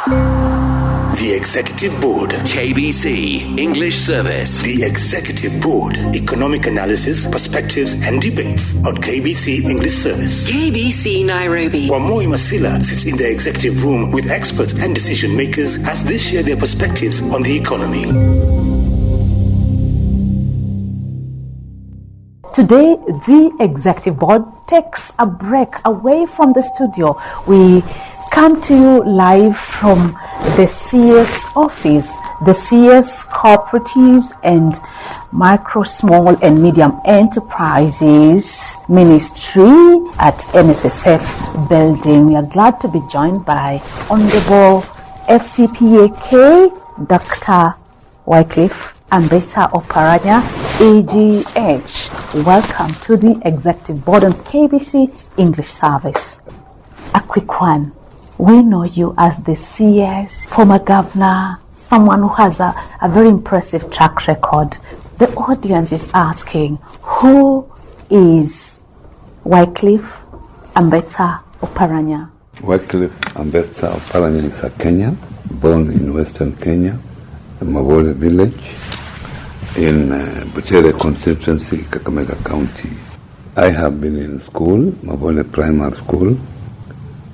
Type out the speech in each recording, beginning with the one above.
The Executive Board. KBC English Service. The Executive Board. Economic analysis, perspectives and debates on KBC English Service. KBC Nairobi. Wamoi Masila sits in the executive room with experts and decision makers as they share their perspectives on the economy. Today, the Executive Board takes a break away from the studio. We come to you live from the CS office, the CS Cooperatives and Micro, Small and Medium Enterprises Ministry at NSSF building. We are glad to be joined by Honorable FCPAK Dr. Wycliffe Ambetsa Oparanya, AGH. Welcome to the Executive Board on KBC English Service. A quick one. We know you as the CS, former governor, someone who has a very impressive track record. The audience is asking, who is Wycliffe Ambetsa Oparanya? Wycliffe Ambetsa Oparanya is a Kenyan, born in Western Kenya, in Mabole village, in Butere constituency, Kakamega County. I have been in school, Mabole Primary School,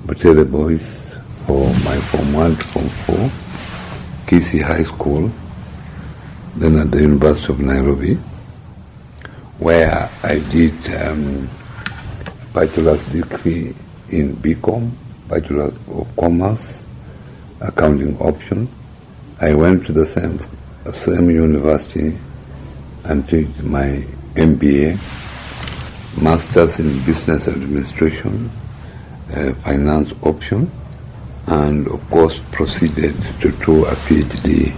Butere Boys for my Form 1 to Form 4, Kisii High School, then at the University of Nairobi, where I did bachelor's degree in BCom, Bachelor of Commerce, accounting option. I went to the same university and did my MBA, Masters in Business Administration, finance option, and of course proceeded to do a PhD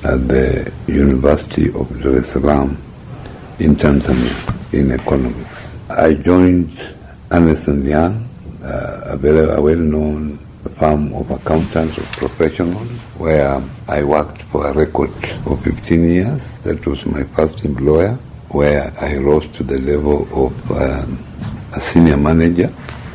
at the University of Dar es Salaam in Tanzania in economics. I joined Ernst & Young, a very well-known firm of accountants or professionals, where I worked for a record of 15 years. That was my first employer, where I rose to the level of a senior manager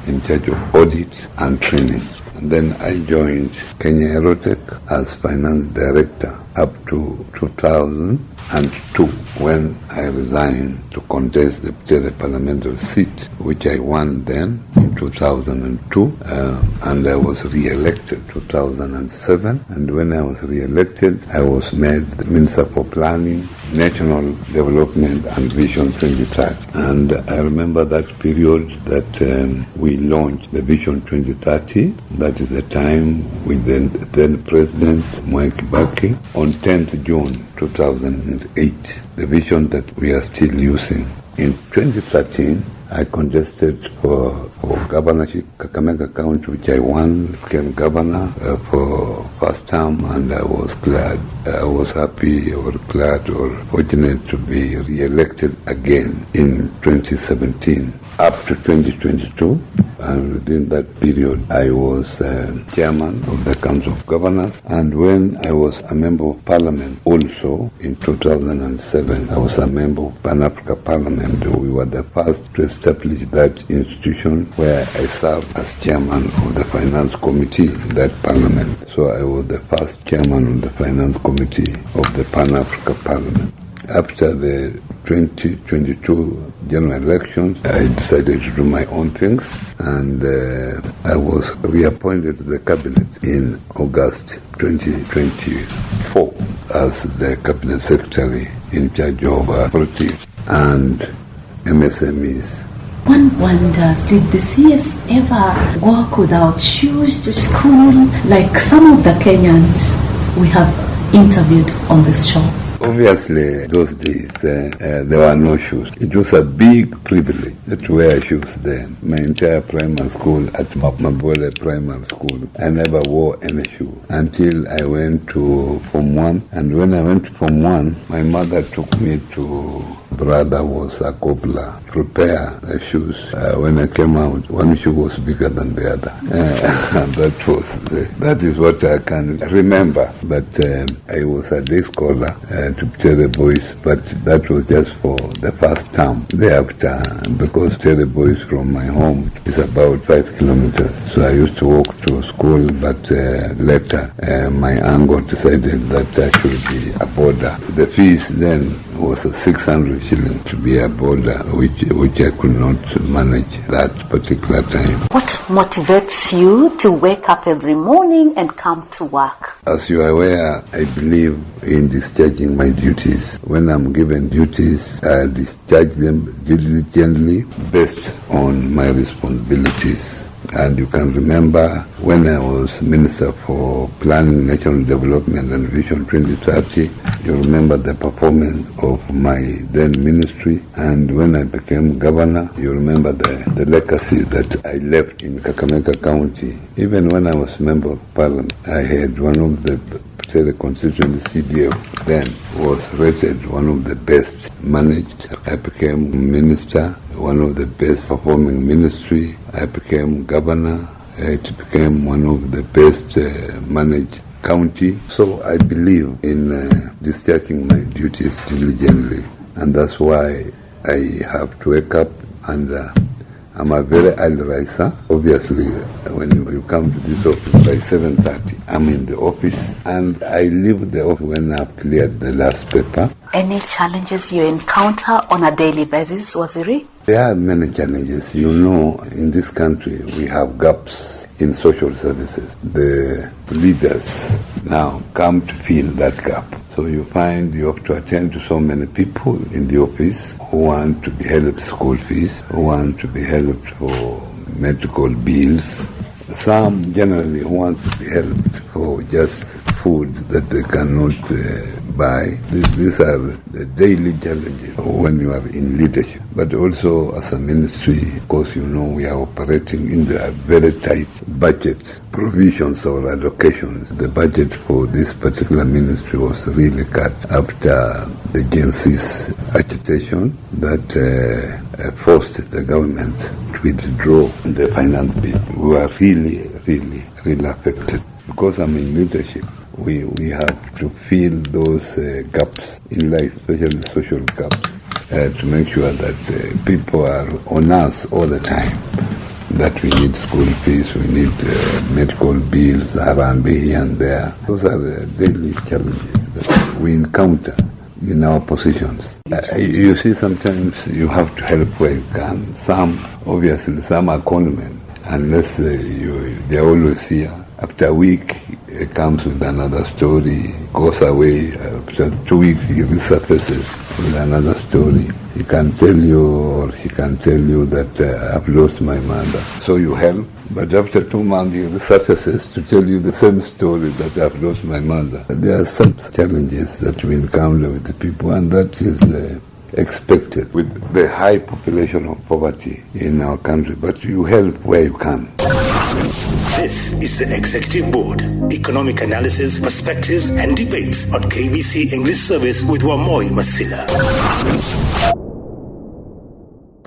in charge of audit and training. And then I joined Kenya Aerotech as finance director up to 2002, when I resigned to contest the Butere parliamentary seat, which I won then in 2002, and I was re-elected 2007. And when I was re-elected, I was made the Minister for Planning, National Development and Vision 2030. And I remember that period that we launched the Vision 2030. That is the time with the then President Mwai Kibaki on 10th June 2008, the vision that we are still using. In 2013, I contested for governorship, Kakamega County, which I won, became governor for first term, and I was glad, I was happy or glad or fortunate to be re-elected again in 2017 up to 2022. And within that period, I was chairman of the Council of Governors. And when I was a member of Parliament also in 2007, I was a member of Pan-Africa Parliament. We were the first to establish that institution, where I served as chairman of the Finance Committee in that Parliament. So I was the first chairman of the Finance Committee of the Pan-Africa Parliament. After the 2022 general elections, I decided to do my own things, and I was reappointed to the cabinet in August 2024 as the cabinet secretary in charge of cooperatives and MSMEs. One wonders, did the CS ever walk without shoes to school like some of the Kenyans we have interviewed on this show? Obviously, those days there were no shoes. It was a big privilege to wear shoes then. My entire primary school at Mabole Primary School, I never wore any shoe until I went to Form 1. And when I went to Form 1, my mother took me to brother was a cobbler, repair shoes. When I came out, one shoe was bigger than the other. And that is what I can remember. But I was a day scholar to Tere Boys, but that was just for the first term. Thereafter, because Tere Boys from my home is about 5 kilometers, so I used to walk to school, but later my uncle decided that I should be a boarder. The fees then was 600 shillings to be a boarder, which I could not manage that particular time. What motivates you to wake up every morning and come to work? As you are aware, I believe in discharging my duties. When I'm given duties, I discharge them diligently based on my responsibilities. And you can remember when I was Minister for Planning, National Development and Vision 2030, you remember the performance of my then ministry. And when I became governor, you remember the legacy that I left in Kakamega County. Even when I was member of parliament, I had one of the constituency CDF then was rated one of the best managed. I became minister, one of the best performing ministry. I became governor. It became one of the best managed county. So I believe in discharging my duties diligently, and that's why I have to wake up, and I'm a very early riser. Obviously, when you come to this office by 7:30, I'm in the office, and I leave the office when I've cleared the last paper. Any challenges you encounter on a daily basis, Waziri? There are many challenges. You know, in this country, we have gaps in social services. The leaders now come to fill that gap. So you find you have to attend to so many people in the office who want to be helped school fees, who want to be helped for medical bills. Some generally who want to be helped for just food that they cannot buy. These are the daily challenges when you are in leadership. But also as a ministry, of course, you know, we are operating in a very tight budget provisions or allocations. The budget for this particular ministry was really cut after the Gen Z's agitation that forced the government to withdraw the finance bill. We were really affected. Because I'm in leadership, we have to fill those gaps in life, especially social gaps, to make sure that people are on us all the time, that we need school fees, we need medical bills, Harambe here and there. Those are daily challenges that we encounter in our positions. You see, sometimes you have to help where you can. Some are conmen, unless they're always here. After a week, it comes with another story, goes away. After 2 weeks, he resurfaces with another story. He can tell you, or he can tell you that I've lost my mother. So you help, but after 2 months, he resurfaces to tell you the same story that I've lost my mother. There are some challenges that we encounter with the people, and that is expected with the high population of poverty in our country. But you help where you can. This is the Executive Board, economic analysis, perspectives and debates on KBC English Service with Wamoy Masila.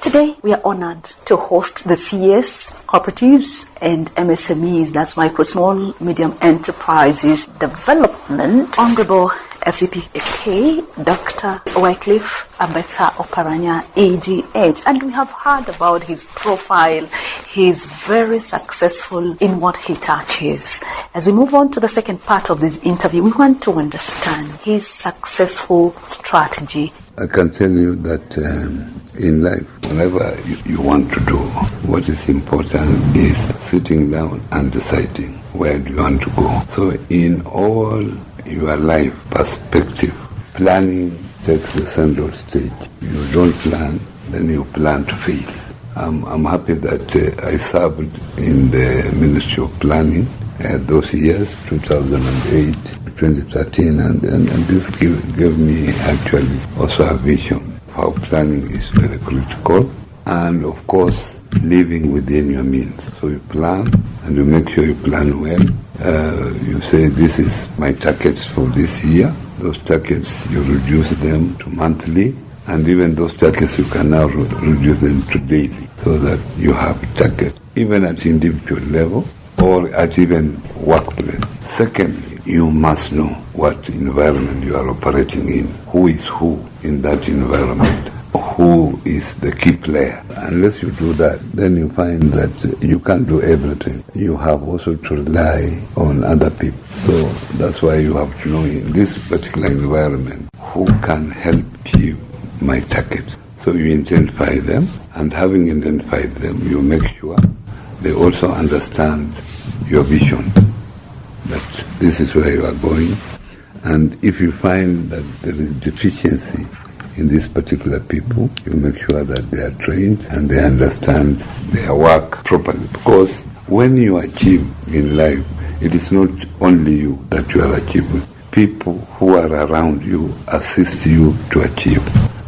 Today, we are honored to host the CES, cooperatives and MSMEs, that's micro, small, medium enterprises development, Honorable FCPK, Dr. Wycliffe Ambetsa Oparanya, AGH. And we have heard about his profile. He's very successful in what he touches. As we move on to the second part of this interview, we want to understand his successful strategy. I can tell you that in life, whatever you want to do, what is important is sitting down and deciding where do you want to go. So in all your life perspective, planning takes the central stage. You don't plan, then you plan to fail. I'm happy that I served in the Ministry of Planning those years, 2008, 2013, and this gave me actually also a vision. How planning is very critical, and of course living within your means. So you plan, and you make sure you plan well. You say, this is my targets for this year. Those targets, you reduce them to monthly, And even those targets, you can now reduce them to daily, so that you have targets, even at individual level or at even workplace. Secondly, you must know what environment you are operating in, who is who in that environment, who is the key player. Unless you do that, then you find that you can't do everything. You have also to rely on other people. So that's why you have to know in this particular environment who can help you my targets. So you identify them, and having identified them, you make sure they also understand your vision, that this is where you are going. And if you find that there is deficiency in these particular people, you make sure that they are trained and they understand their work properly. Because when you achieve in life, it is not only you that you are achieving. People who are around you assist you to achieve.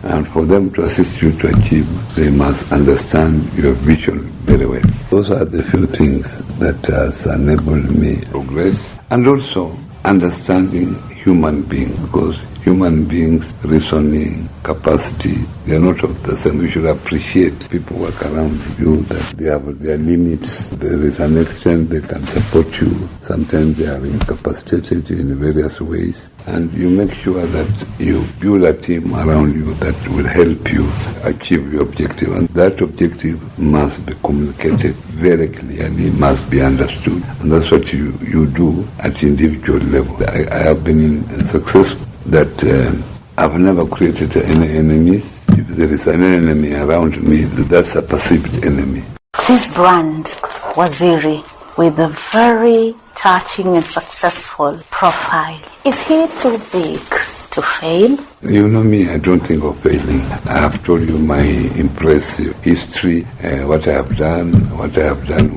And for them to assist you to achieve, they must understand your vision very well. Those are the few things that has enabled me to progress. And also understanding human beings, because human beings' reasoning capacity, they are not of the same. You should appreciate people work around you, that they have their limits. There is an extent they can support you. Sometimes they are incapacitated in various ways. And you make sure that you build a team around you that will help you achieve your objective. And that objective must be communicated very clearly, must be understood. And that's what you do at individual level. I have been successful that I've never created any enemies. If there is an enemy around me, that's a perceived enemy. This brand, Waziri, with a very touching and successful profile, is he too big to fail? You know me, I don't think of failing. I have told you my impressive history, what I have done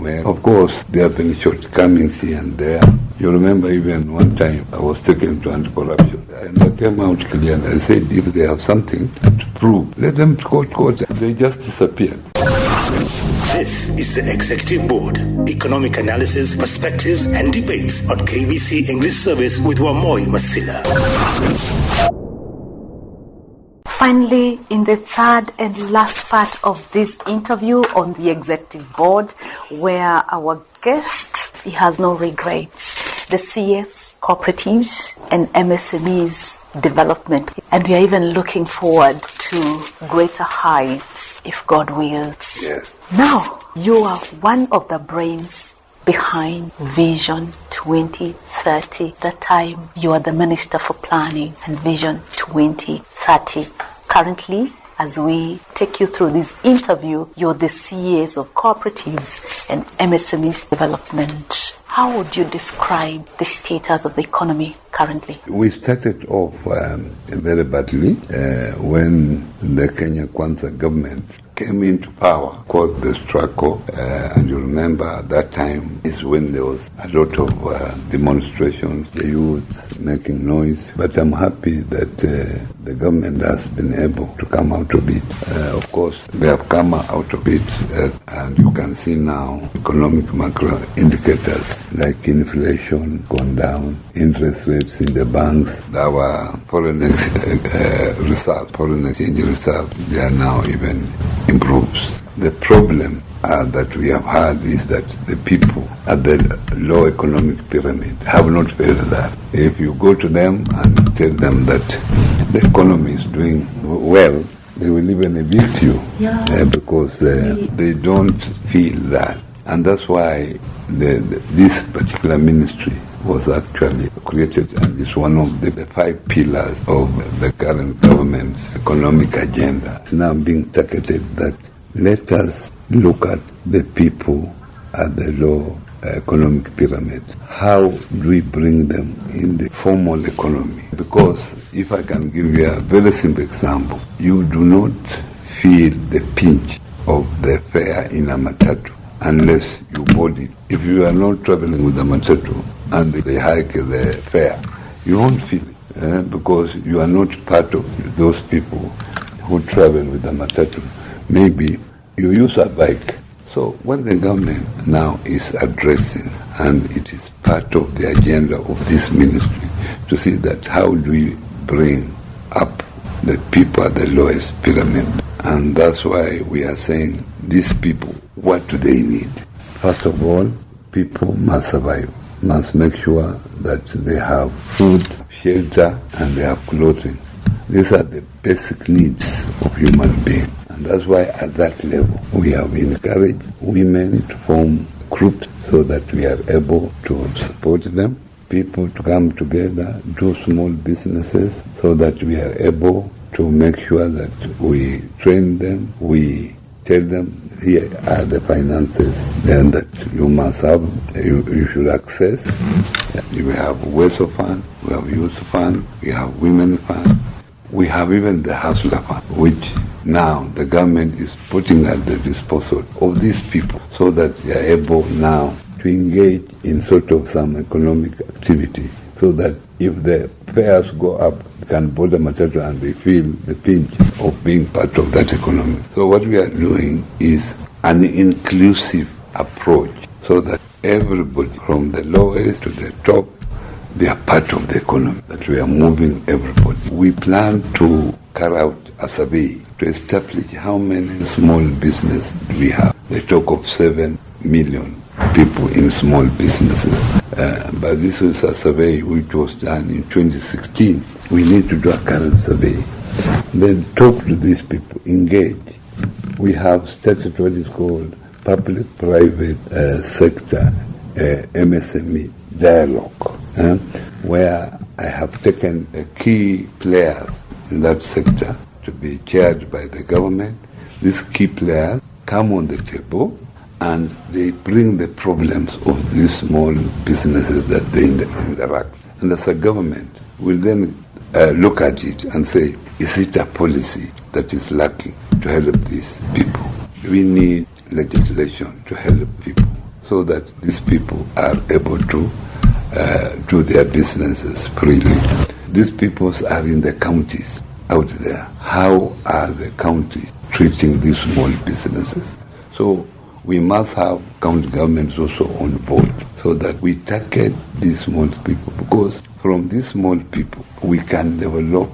well. Of course, there have been shortcomings here and there. You remember even one time I was taken to anti-corruption, and I came out clear and I said, if they have something to prove, let them court. They just disappeared. This is the Executive Board, economic analysis, perspectives and debates on KBC English Service with Wamoi Masila. Finally, in the third and last part of this interview on the Executive Board, where our guest, he has no regrets, the CS, cooperatives and MSMEs development. And we are even looking forward to greater heights, if God wills. Yes. Now, you are one of the brains behind Vision 2030. That time, you are the Minister for Planning and Vision 2030. Currently, as we take you through this interview, you're the CES of cooperatives and MSMEs development. How would you describe the status of the economy currently? We started off very badly when the Kenya Kwanza government came into power, caused the struggle, and you remember at that time is when there was a lot of demonstrations, the youth making noise. But I'm happy that the government has been able to come out of it. Of course, they have come out of it, and you can see now economic macro indicators like inflation gone down, interest rates in the banks, our foreign exchange reserves, they are now even improves. The problem that we have had is that the people at the low economic pyramid have not felt that. If you go to them and tell them that the economy is doing well, they will even evict you because they don't feel that. And that's why this particular ministry was actually created, and is one of the 5 pillars of the current government's economic agenda. It's now being targeted that let us look at the people at the low economic pyramid. How do we bring them in the formal economy? Because if I can give you a very simple example, you do not feel the pinch of the fare in a matatu unless you board it. If you are not traveling with a matatu and they hike the fare, you won't feel it because you are not part of those people who travel with a matatu. Maybe you use a bike. So when the government now is addressing, and it is part of the agenda of this ministry, to see that how do we bring up the people at the lowest pyramid. And that's why we are saying, these people, what do they need? First of all, people must survive, must make sure that they have food, shelter, and they have clothing. These are the basic needs of human beings. And that's why at that level, we have encouraged women to form groups so that we are able to support them, people to come together, do small businesses so that we are able to make sure that we train them, we tell them, here are the finances then that you must have, you should access. We have Wealth Fund, we have Youth Fund, we have Women Fund, we have even the Hustler Fund, which now the government is putting at the disposal of these people so that they are able now to engage in sort of some economic activity so that if the fares go up, they can board a matatu and they feel the pinch of being part of that economy. So what we are doing is an inclusive approach so that everybody from the lowest to the top, they are part of the economy, that we are moving everybody. We plan to carry out a survey to establish how many small businesses we have. They talk of 7 million people in small businesses. But this was a survey which was done in 2016. We need to do a current survey. Then talk to these people, engage. We have started what is called public-private sector MSME dialogue, where I have taken key players in that sector to be chaired by the government. These key players come on the table and they bring the problems of these small businesses that they interact. And as a government, we'll then look at it and say, is it a policy that is lacking to help these people? We need legislation to help people so that these people are able to do their businesses freely. These people are in the counties out there. How are the counties treating these small businesses? So we must have county governments also on board so that we target these small people, because from these small people we can develop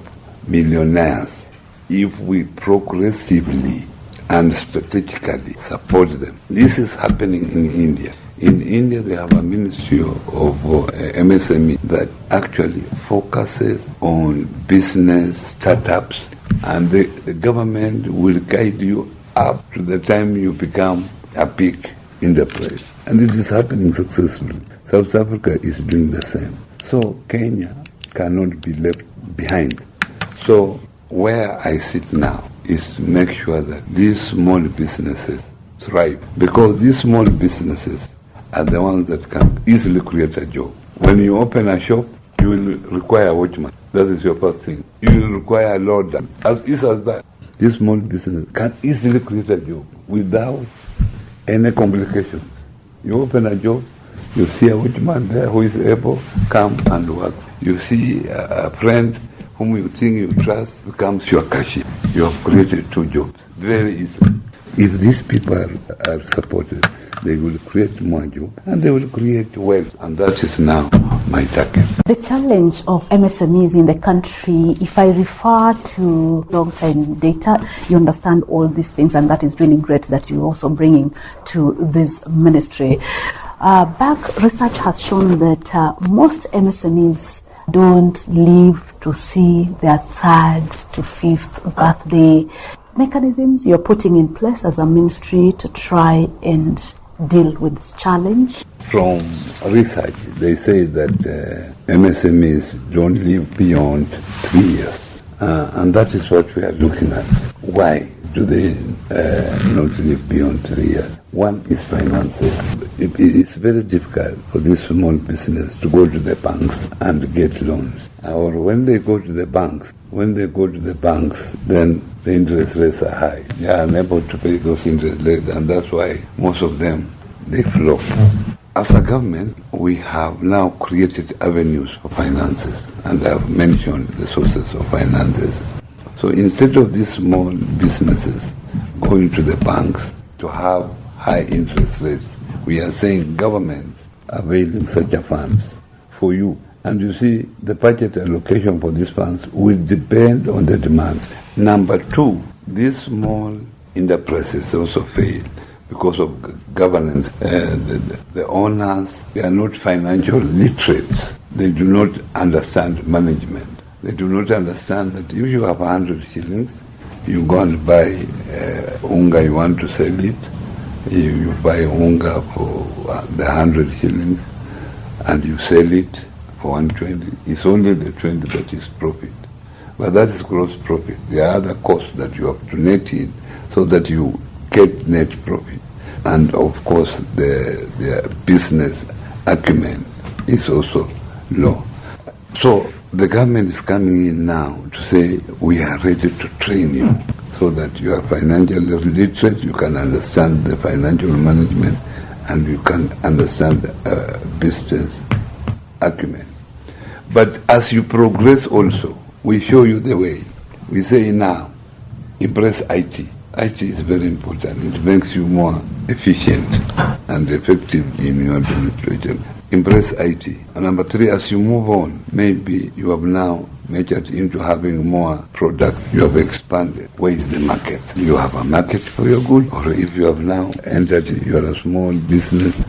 millionaires if we progressively and strategically support them. This is happening in India. In India, they have a ministry of MSME that actually focuses on business, startups, and the government will guide you up to the time you become a big enterprise. And it is happening successfully. South Africa is doing the same. So Kenya cannot be left behind. So where I sit now is to make sure that these small businesses thrive, because these small businesses are the ones that can easily create a job. When you open a shop, you will require a watchman. That is your first thing. You will require a loader. As easy as that. This small business can easily create a job without any complications. You open a job, you see a watchman there who is able to come and work. You see a friend whom you think you trust becomes your cashier. You have created 2 jobs very easily. If these people are supported, they will create more jobs and they will create wealth, and that is now my target. The challenge of MSMEs in the country, if I refer to long-time data, you understand all these things, and that is really great that you're also bringing to this ministry. Back research has shown that most MSMEs don't live to see their 3rd to 5th birthday. Mechanisms you're putting in place as a ministry to try and deal with this challenge? From research, they say that MSMEs don't live beyond 3 years. And that is what we are looking at. Why do they not live beyond 3 years? One is finances. It's very difficult for this small business to go to the banks and get loans. Or when they go to the banks, then the interest rates are high. They are unable to pay those interest rates, and that's why most of them, they flop. As a government, we have now created avenues for finances, and I've mentioned the sources of finances. So instead of these small businesses going to the banks to have high interest rates, we are saying government availing such a funds for you And you see, the budget allocation for these funds will depend on the demands. Number two, these small enterprises also fail because of governance. The owners, they are not financial literate. They do not understand management. They do not understand that if you have 100 shillings, you go and buy unga, you want to sell it, you buy unga for the 100 shillings and you sell it for 120. It's only the 20 that is profit. But that is gross profit. There are other costs that you have to net in so that you get net profit. And of course, the business acumen is also low. So the government is coming in now to say, we are ready to train you so that you are financially literate, you can understand the financial management, and you can understand business acumen. But as you progress also, we show you the way. We say now, embrace IT. IT is very important. It makes you more efficient and effective in your administration. Embrace IT. And number three, as you move on, maybe you have now measured into having more product. You have expanded. Where is the market? You have a market for your good. Or if you have now entered, you are a small business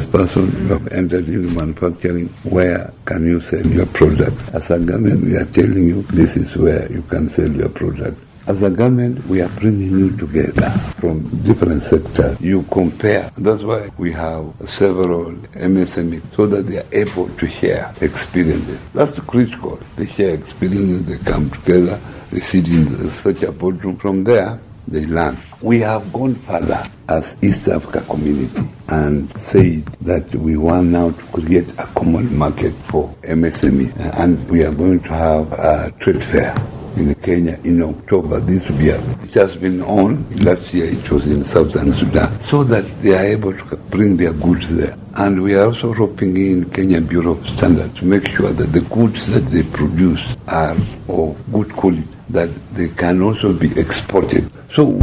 person, you have entered into manufacturing, where can you sell your products? As a government, we are telling you this is where you can sell your products. As a government, we are bringing you together from different sectors. You compare. That's why we have several MSMEs, so that they are able to share experiences. That's critical. They share experiences, they come together, they sit in such a boardroom. From there, they learn. We have gone further as East Africa community and said that we want now to create a common market for MSME. And we are going to have a trade fair in Kenya in October this year. It has been on. Last year it was in Southern Sudan, so that they are able to bring their goods there. And we are also roping in Kenya Bureau of Standards to make sure that the goods that they produce are of good quality, that they can also be exported. So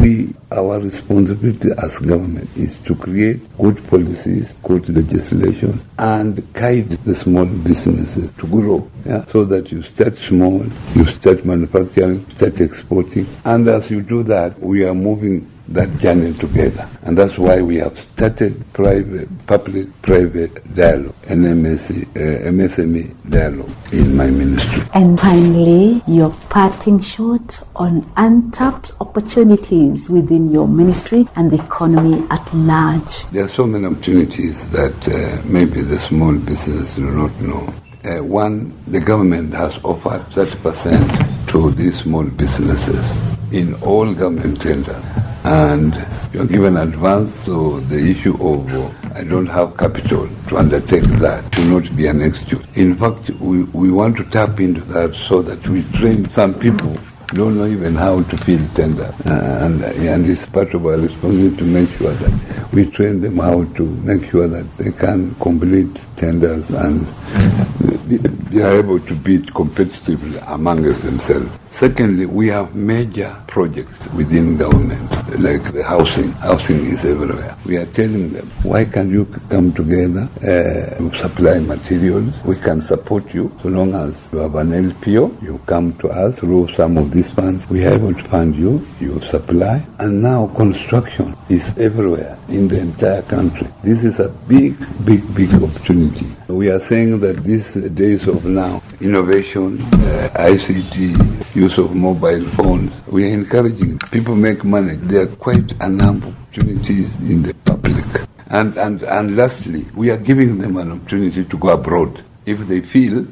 our responsibility as government is to create good policies, good legislation, and guide the small businesses to grow. Yeah? So that you start small, you start manufacturing, start exporting. And as you do that, we are moving that journey together. And that's why we have started public-private dialogue, MSME dialogue in my ministry. And finally, your parting shot on untapped opportunities within your ministry and the economy at large. There are so many opportunities that maybe the small businesses do not know. One, the government has offered 30% to these small businesses in all government tenders. And you're given advance, so the issue of I don't have capital to undertake that to not be an excuse. In fact, we want to tap into that so that we train some people don't know even how to fill tender. And it's part of our responsibility to make sure that we train them how to make sure that they can complete tenders and they are able to bid competitively amongst themselves. Secondly, we have major projects within government, like the housing. Housing is everywhere. We are telling them, why can't you come together, supply materials? We can support you so long as you have an LPO. You come to us through some of these funds. We are able to fund you, you supply. And now construction is everywhere in the entire country. This is a big opportunity. We are saying that these days of now, innovation, ICT, use of mobile phones, we are encouraging people make money. There are quite a number of opportunities in the public. And lastly, we are giving them an opportunity to go abroad. If they feel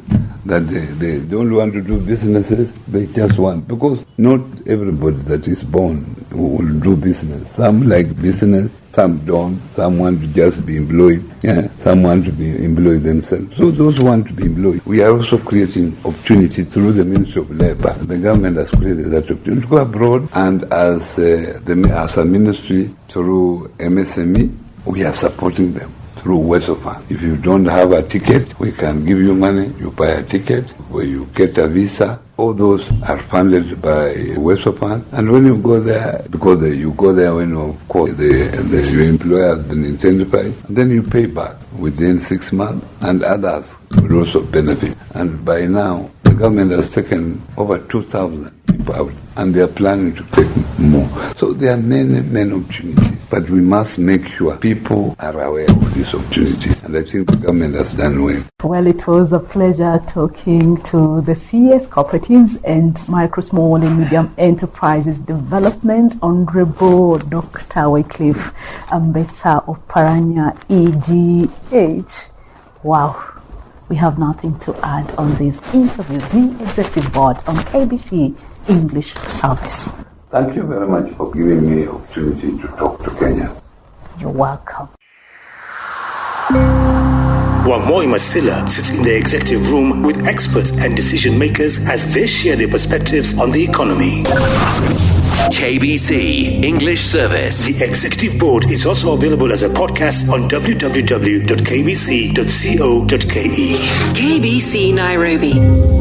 that they don't want to do businesses, they just want. Because not everybody that is born will do business. Some like business, some don't. Some want to just be employed. Yeah. Some want to be employed themselves. So those who want to be employed, we are also creating opportunity through the Ministry of Labour. The government has created that opportunity to go abroad, and as a ministry through MSME, we are supporting them through Wesofund. If you don't have a ticket, we can give you money. You buy a ticket, where you get a visa. All those are funded by Wesofund. And when you go there, because you go there when, of course, your employer has been incentivized, and then you pay back within 6 months, and others will also benefit. And by now, the government has taken over 2,000 people out, and they are planning to take more. So there are many, many opportunities. But we must make sure people are aware of these opportunities. And I think the government has done well. Well, it was a pleasure talking to the CS Cooperatives and Micro, Small and Medium Enterprises Development Honorable Dr. Wycliffe Ambetsa Oparanya, EGH. Wow. We have nothing to add on this interview. The Executive Board on KBC English Service. Thank you very much for giving me the opportunity to talk to Kenya. You're welcome. Wamoi Masila sits in the executive room with experts and decision makers as they share their perspectives on the economy. KBC English Service. The Executive Board is also available as a podcast on www.kbc.co.ke. KBC Nairobi.